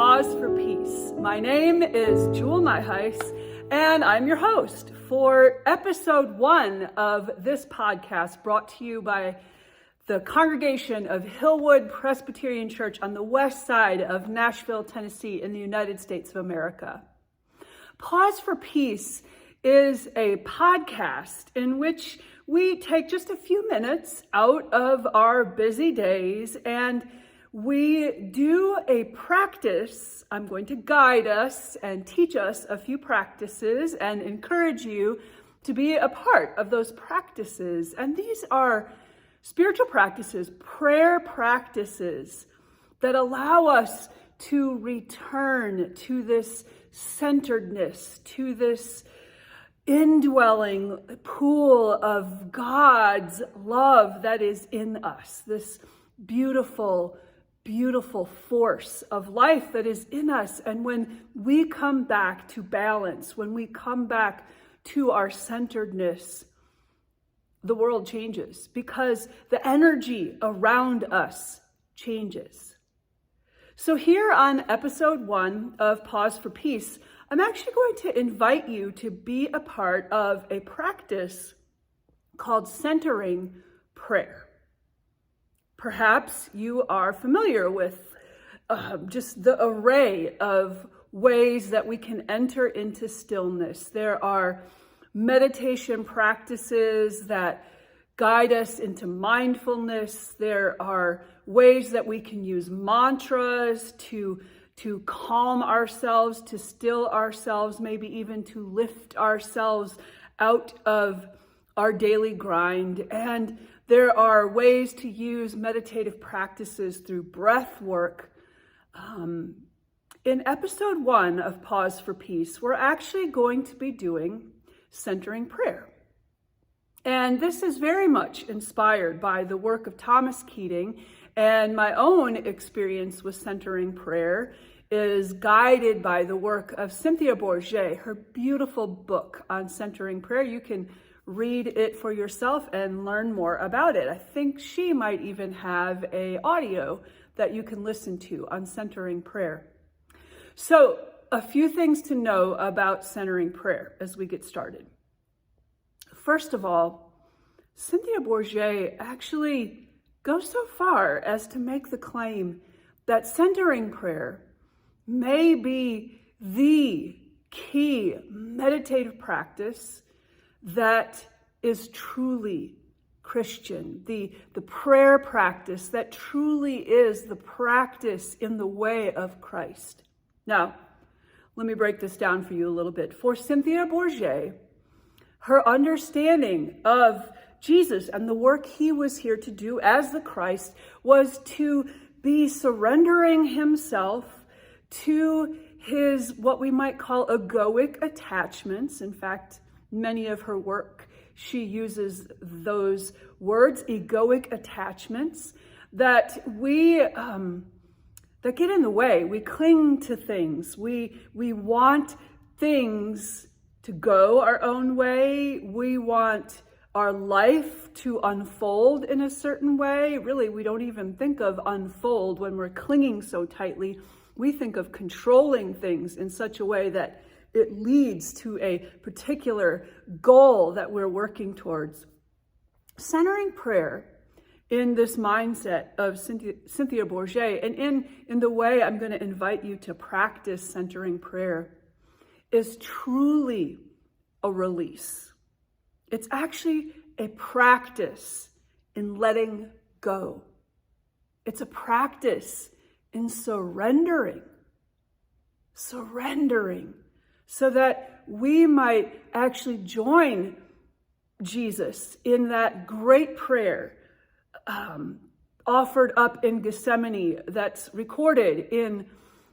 Pause for Peace. My name is Jule, and I'm your host for episode 1 of this podcast, brought to you by the congregation of Hillwood Presbyterian Church on the west side of Nashville, Tennessee, in the United States of America. Pause for Peace is a podcast in which we take just a few minutes out of our busy days and we do a practice. I'm going to guide us and teach us a few practices and encourage you to be a part of those practices. And these are spiritual practices, prayer practices that allow us to return to this centeredness, to this indwelling pool of God's love that is in us, this beautiful force of life that is in us. And when we come back to balance, when we come back to our centeredness, the world changes because the energy around us changes. So here on episode 1 of Pause for Peace, I'm actually going to invite you to be a part of a practice called centering prayer. Perhaps you are familiar with just the array of ways that we can enter into stillness. There are meditation practices that guide us into mindfulness. There are ways that we can use mantras to calm ourselves, to still ourselves, maybe even to lift ourselves out of our daily grind. And there are ways to use meditative practices through breath work. In episode 1 of Pause for Peace, we're actually going to be doing centering prayer. And this is very much inspired by the work of Thomas Keating, and my own experience with centering prayer is guided by the work of Cynthia Bourget, her beautiful book on centering prayer. You can read it for yourself and learn more about it. I think she might even have an audio that you can listen to on centering prayer. So a few things to know about centering prayer as we get started. First of all, Cynthia Bourget actually goes so far as to make the claim that centering prayer may be the key meditative practice that is truly Christian, the prayer practice that truly is the practice in the way of Christ. Now, let me break this down for you a little bit. For Cynthia Bourget, her understanding of Jesus and the work he was here to do as the Christ was to be surrendering himself to his, what we might call, egoic attachments. In fact, many of her work, she uses those words, egoic attachments, that we that get in the way. We cling to things. We want things to go our own way. We want our life to unfold in a certain way. Really, we don't even think of unfold when we're clinging so tightly. We think of controlling things in such a way that it leads to a particular goal that we're working towards. Centering prayer in this mindset of Cynthia Bourget, and in the way I'm going to invite you to practice centering prayer, is truly a release. It's actually a practice in letting go. It's a practice in surrendering, so that we might actually join Jesus in that great prayer offered up in Gethsemane that's recorded in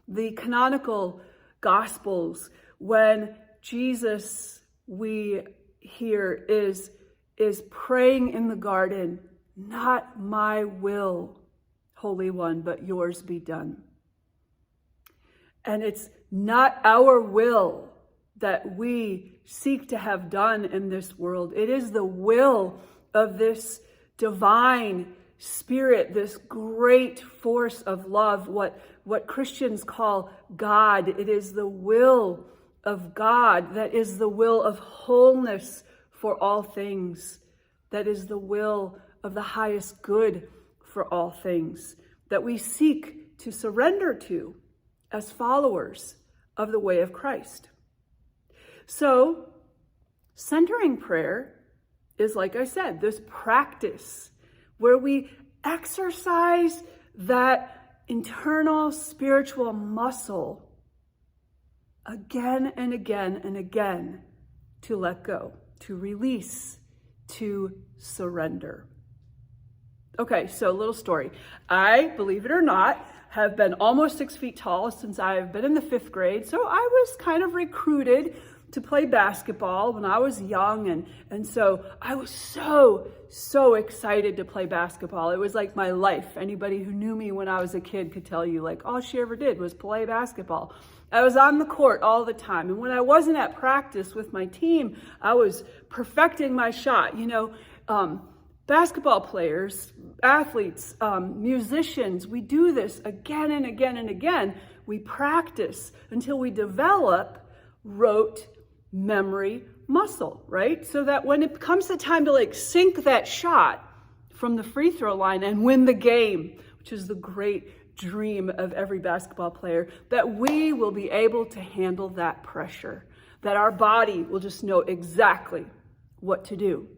the canonical Gospels, when Jesus, we hear, is praying in the garden, "Not my will, Holy One, but yours be done." And it's not our will that we seek to have done in this world. It is the will of this divine Spirit, this great force of love, what Christians call God. It is the will of God that is the will of wholeness for all things, that is the will of the highest good for all things, that we seek to surrender to as followers of the way of Christ. So, centering prayer is, like I said, this practice where we exercise that internal spiritual muscle again and again and again to let go, to release, to surrender. Okay, so a little story. I, believe it or not, have been almost 6 feet tall since I've been in the 5th grade. So I was kind of recruited to play basketball when I was young. And so I was so excited to play basketball. It was like my life. Anybody who knew me when I was a kid could tell you, like, all she ever did was play basketball. I was on the court all the time. And when I wasn't at practice with my team, I was perfecting my shot. You know, basketball players, athletes, musicians, we do this again and again and again. We practice until we develop rote memory muscle, right? So that when it comes the time to like sink that shot from the free throw line and win the game, which is the great dream of every basketball player, that we will be able to handle that pressure, that our body will just know exactly what to do.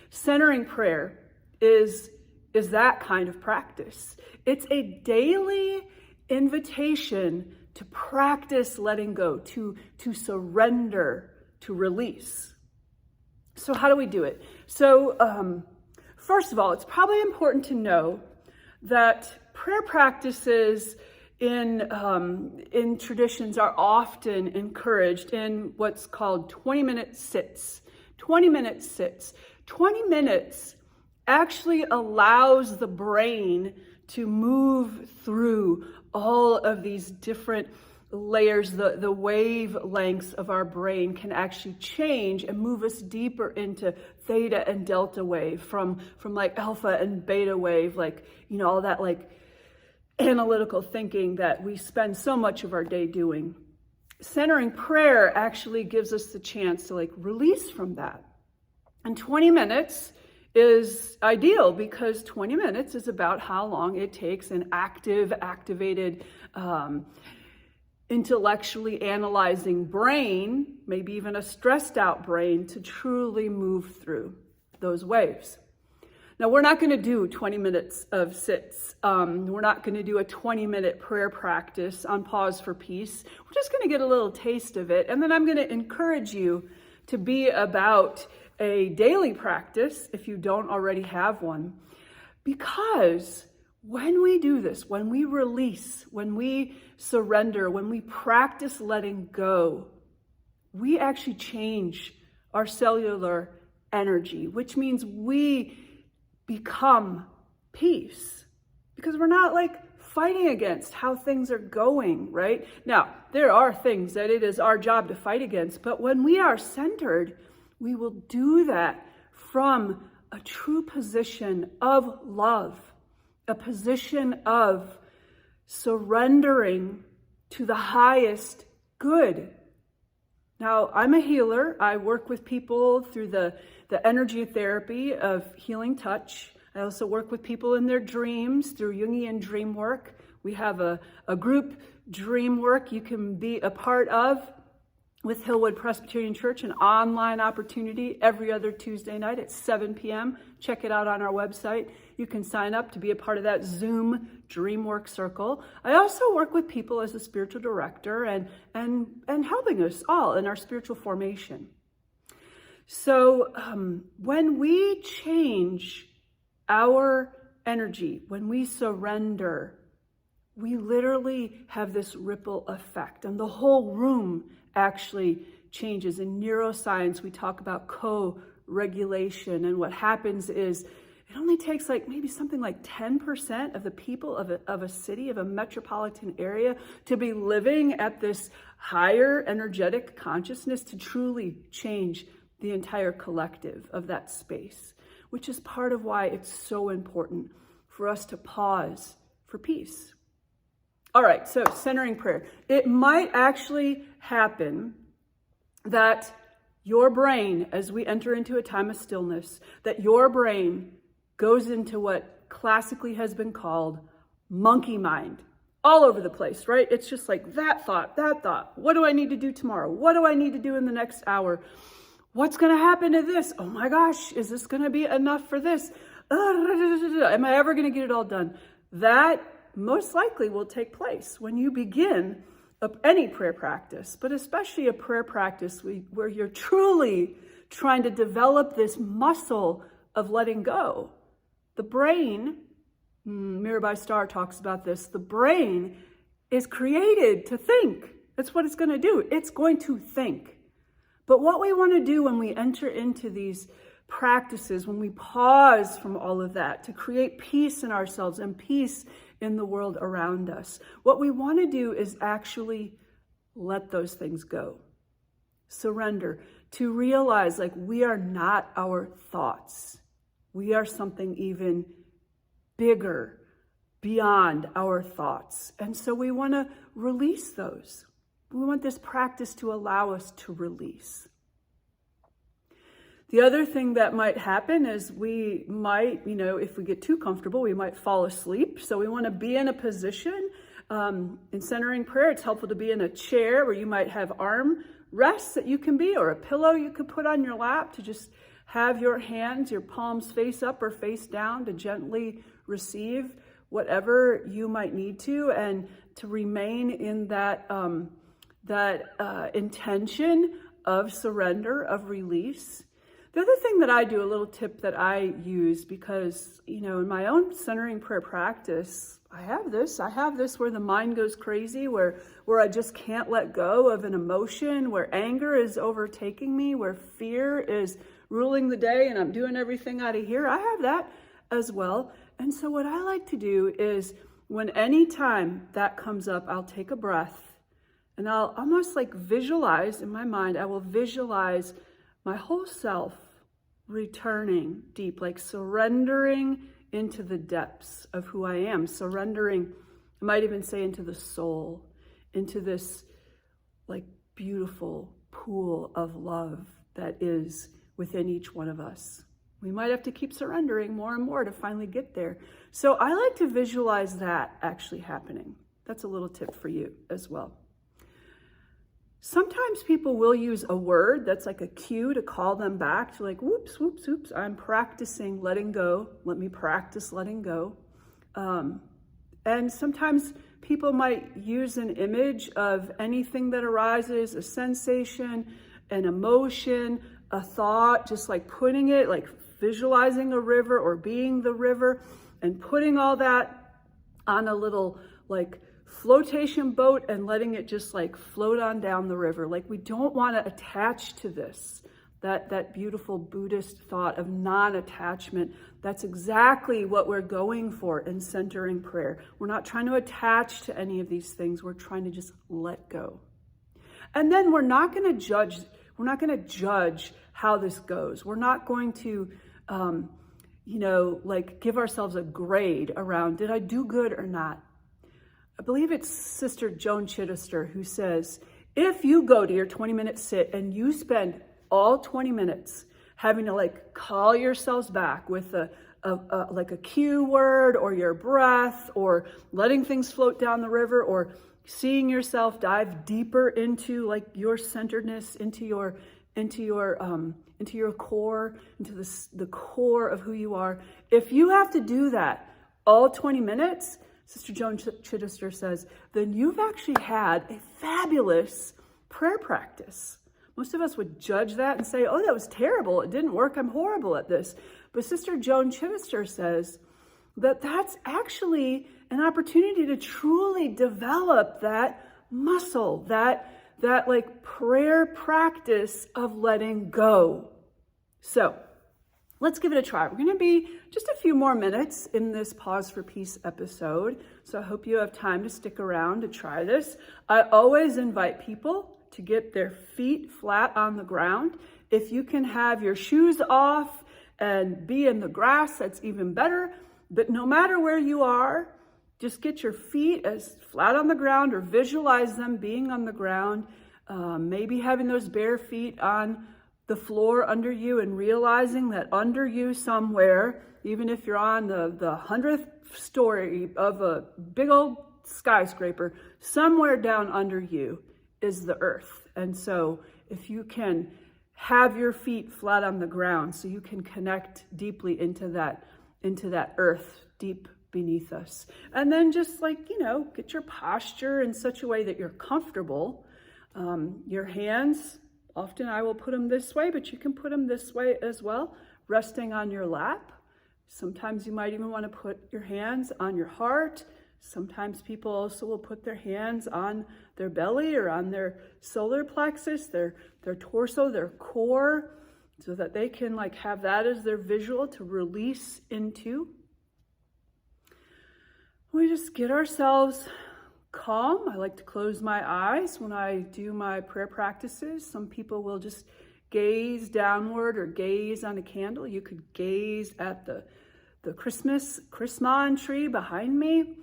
Centering prayer is that kind of practice. It's a daily invitation to practice letting go, to surrender, to release. So how do we do it? So first of all, it's probably important to know that prayer practices in traditions are often encouraged in what's called 20-minute sits. 20-minute sits. 20 minutes actually allows the brain to move through all of these different layers. The wavelengths of our brain can actually change and move us deeper into theta and delta wave, from like alpha and beta wave, like, you know, all that like analytical thinking that we spend so much of our day doing. Centering prayer actually gives us the chance to like release from that. And 20 minutes is ideal because 20 minutes is about how long it takes an activated, intellectually analyzing brain, maybe even a stressed out brain, to truly move through those waves. Now, we're not going to do 20 minutes of sits. We're not going to do a 20-minute prayer practice on Pause for Peace. We're just going to get a little taste of it. And then I'm going to encourage you to be about a daily practice if you don't already have one. Because when we do this, when we release, when we surrender, when we practice letting go, we actually change our cellular energy, which means we become peace, because we're not like fighting against how things are going, right? Now, there are things that it is our job to fight against, but when we are centered, we will do that from a true position of love, a position of surrendering to the highest good. Now, I'm a healer. I work with people through the energy therapy of healing touch. I also work with people in their dreams through Jungian dream work. We have a group dream work you can be a part of with Hillwood Presbyterian Church, an online opportunity every other Tuesday night at 7 p.m. Check it out on our website. You can sign up to be a part of that Zoom DreamWork circle. I also work with people as a spiritual director and helping us all in our spiritual formation. So when we change our energy, when we surrender, we literally have this ripple effect, and the whole room actually changes. In neuroscience, we talk about co-regulation, and what happens is it only takes like maybe something like 10% of the people of a city, of a metropolitan area, to be living at this higher energetic consciousness to truly change the entire collective of that space. which is part of why it's so important for us to pause for peace. All right, so centering prayer. It might actually happen that your brain, as we enter into a time of stillness, that your brain goes into what classically has been called monkey mind. All over the place, right? It's just like that thought. What do I need to do tomorrow? What do I need to do in the next hour? What's going to happen to this? Oh my gosh, is this going to be enough for this? Am I ever going to get it all done? That most likely will take place when you begin any prayer practice, but especially a prayer practice where you're truly trying to develop this muscle of letting go. The brain, Myra talks about this, the brain is created to think. That's what it's going to do. It's going to think. But what we want to do when we enter into these practices, when we pause from all of that to create peace in ourselves and peace in the world around us, what we want to do is actually let those things go. Surrender, to realize like we are not our thoughts. We are something even bigger, beyond our thoughts. And so we want to release those. We want this practice to allow us to release. The other thing that might happen is we might, if we get too comfortable, we might fall asleep. So we want to be in a position. In centering prayer, it's helpful to be in a chair where you might have arm rests that you can be, or a pillow you could put on your lap to just have your hands, your palms face up or face down to gently receive whatever you might need to, and to remain in that intention of surrender, of release. The other thing that I do, a little tip that I use, because, in my own centering prayer practice, I have this where the mind goes crazy, where I just can't let go of an emotion, where anger is overtaking me, where fear is ruling the day and I'm doing everything out of here. I have that as well. And so what I like to do is when any time that comes up, I'll take a breath and I'll almost like visualize in my mind, I will visualize my whole self returning deep, like surrendering into the depths of who I am, surrendering, I might even say into the soul, into this like beautiful pool of love that is within each one of us. We might have to keep surrendering more and more to finally get there. So I like to visualize that actually happening. That's a little tip for you as well. Sometimes people will use a word that's like a cue to call them back to like, whoops, I'm practicing letting go. Let me practice letting go. And sometimes people might use an image of anything that arises, a sensation, an emotion, a thought, just like putting it, like visualizing a river or being the river and putting all that on a little like flotation boat and letting it just like float on down the river. Like we don't want to attach to this, that beautiful Buddhist thought of non-attachment. That's exactly what we're going for in centering prayer. We're not trying to attach to any of these things. We're trying to just let go. And then we're not going to judge. We're not going to judge how this goes. We're not going to, like give ourselves a grade around, did I do good or not? I believe it's Sister Joan Chittister who says, if you go to your 20-minute sit and you spend all 20 minutes having to like call yourselves back with like a cue word or your breath or letting things float down the river or seeing yourself dive deeper into like your centeredness, into your core, into the core of who you are. If you have to do that all 20 minutes, Sister Joan Chittister says, then you've actually had a fabulous prayer practice. Most of us would judge that and say, oh, that was terrible. It didn't work. I'm horrible at this. But Sister Joan Chittister says that that's actually an opportunity to truly develop that muscle, that like prayer practice of letting go. So let's give it a try. We're going to be just a few more minutes in this Pause for Peace episode. So I hope you have time to stick around to try this. I always invite people to get their feet flat on the ground. If you can have your shoes off and be in the grass, that's even better. But no matter where you are, just get your feet as flat on the ground or visualize them being on the ground, maybe having those bare feet on the floor under you and realizing that under you somewhere, even if you're on the 100th story of a big old skyscraper, somewhere down under you is the earth. And so if you can have your feet flat on the ground so you can connect deeply into that earth deep beneath us. And then just get your posture in such a way that you're comfortable. Your hands, often I will put them this way, but you can put them this way as well, resting on your lap. Sometimes you might even want to put your hands on your heart. Sometimes people also will put their hands on their belly or on their solar plexus, their torso, their core, so that they can have that as their visual to release into. We just get ourselves calm. I like to close my eyes when I do my prayer practices. Some people will just gaze downward or gaze on a candle. You could gaze at the Christmas tree behind me,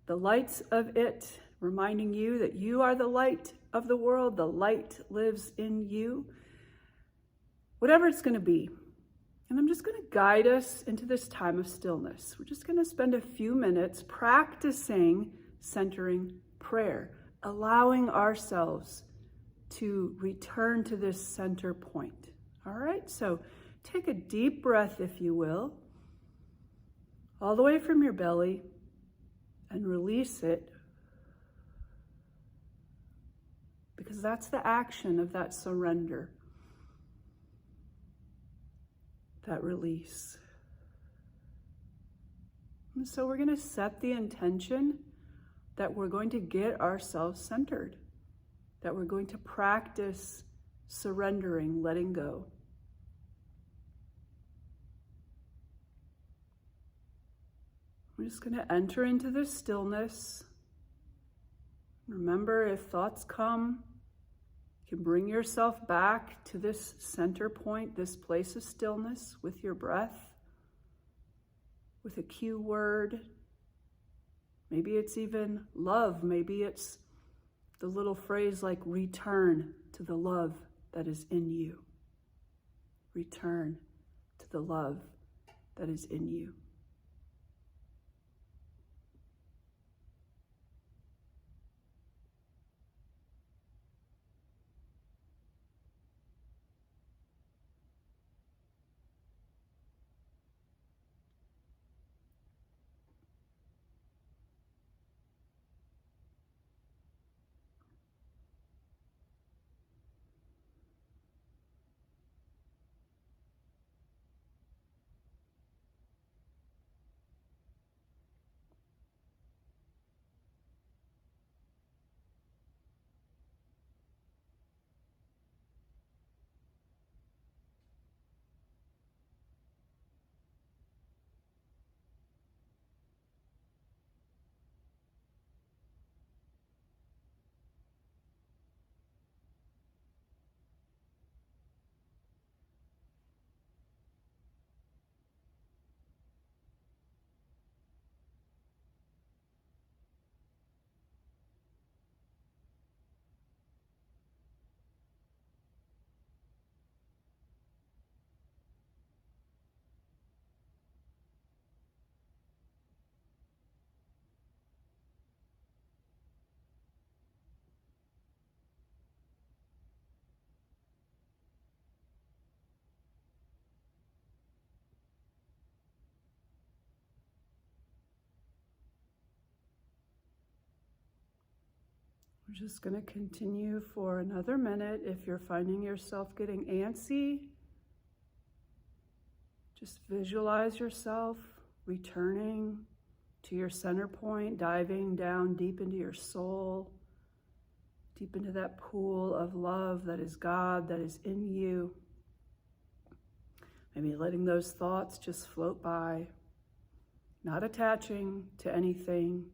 the lights of it, reminding you that you are the light of the world. The light lives in you. Whatever it's going to be. And I'm just going to guide us into this time of stillness. We're just going to spend a few minutes practicing centering prayer, allowing ourselves to return to this center point. All right, so take a deep breath, if you will, all the way from your belly, and release it, because that's the action of that surrender. That release. And so we're going to set the intention that we're going to get ourselves centered, that we're going to practice surrendering, letting go. We're just going to enter into this stillness. Remember, if thoughts come, you can bring yourself back to this center point, this place of stillness with your breath, with a cue word. Maybe it's even love. Maybe it's the little phrase like return to the love that is in you. Return to the love that is in you. We're just going to continue for another minute. If you're finding yourself getting antsy, just visualize yourself returning to your center point, diving down deep into your soul, deep into that pool of love that is God, that is in you. Maybe letting those thoughts just float by, not attaching to anything.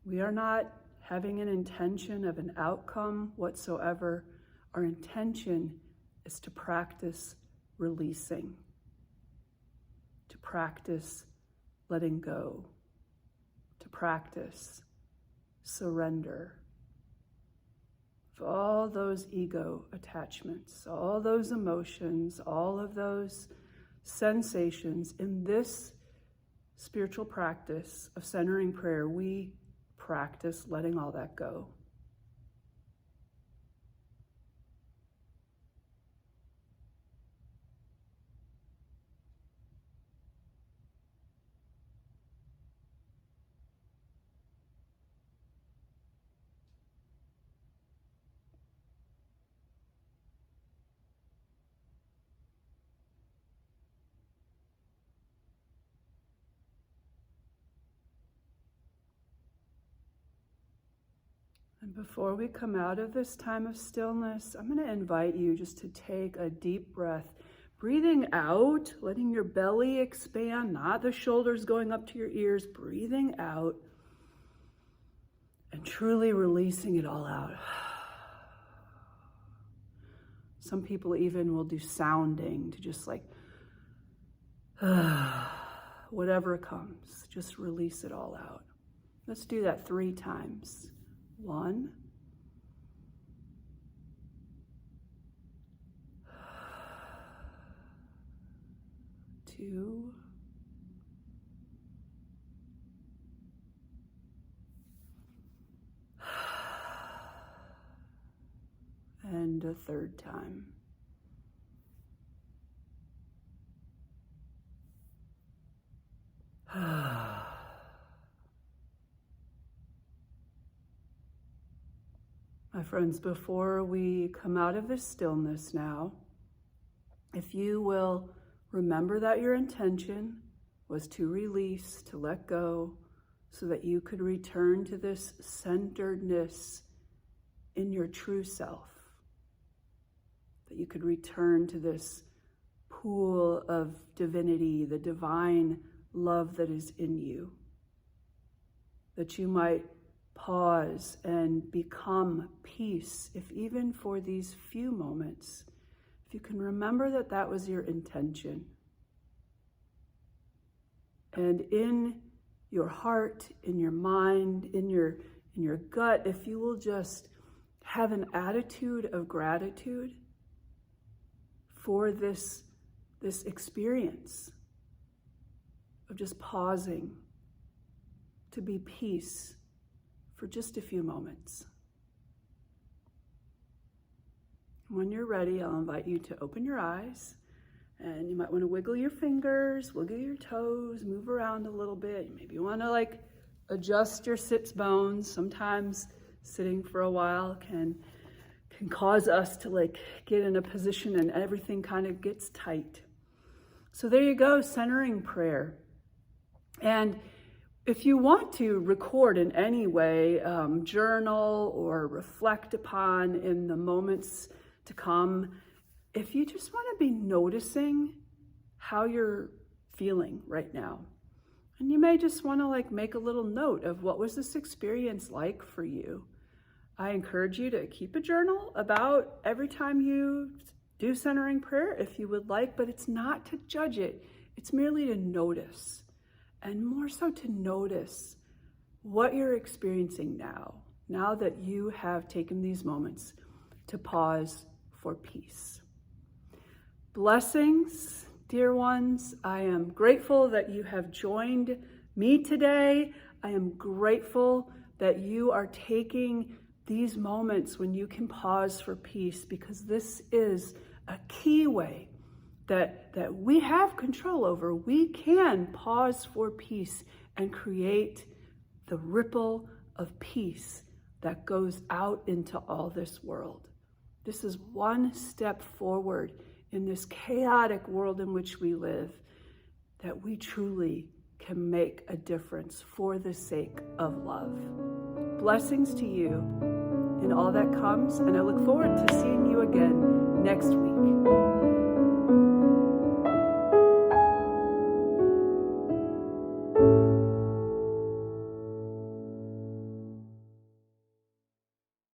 We are not having an intention of an outcome whatsoever. Our intention is to practice releasing, to practice letting go, to practice surrender of all those ego attachments, all those emotions, all of those sensations. In this spiritual practice of centering prayer, we practice letting all that go. And before we come out of this time of stillness, I'm going to invite you just to take a deep breath, breathing out, letting your belly expand, not the shoulders going up to your ears, breathing out and truly releasing it all out. Some people even will do sounding to just like, whatever comes, just release it all out. Let's do that 3 times. 1, 2, and a 3rd time. My friends, before we come out of this stillness now, if you will remember that your intention was to release, to let go, so that you could return to this centeredness in your true self, that you could return to this pool of divinity, the divine love that is in you, that you might pause and become peace, if even for these few moments, if you can remember that that was your intention. And in your heart, in your mind, in your gut, if you will just have an attitude of gratitude for this experience of just pausing to be peace for just a few moments. When you're ready, I'll invite you to open your eyes, and you might want to wiggle your fingers, wiggle your toes, move around a little bit. Maybe you want to adjust your sits bones. Sometimes sitting for a while can cause us to get in a position and everything kind of gets tight. So there you go, centering prayer. And if you want to record in any way, journal or reflect upon in the moments to come, if you just want to be noticing how you're feeling right now, and you may just want to make a little note of what was this experience like for you. I encourage you to keep a journal about every time you do centering prayer if you would like, but it's not to judge it. It's merely to notice. And more so to notice what you're experiencing now that you have taken these moments to pause for peace. Blessings, dear ones. I am grateful that you have joined me today. I am grateful that you are taking these moments when you can pause for peace, because this is a key way that we have control over. We can pause for peace and create the ripple of peace that goes out into all this world. This is one step forward in this chaotic world in which we live, that we truly can make a difference for the sake of love. Blessings to you in all that comes, and I look forward to seeing you again next week.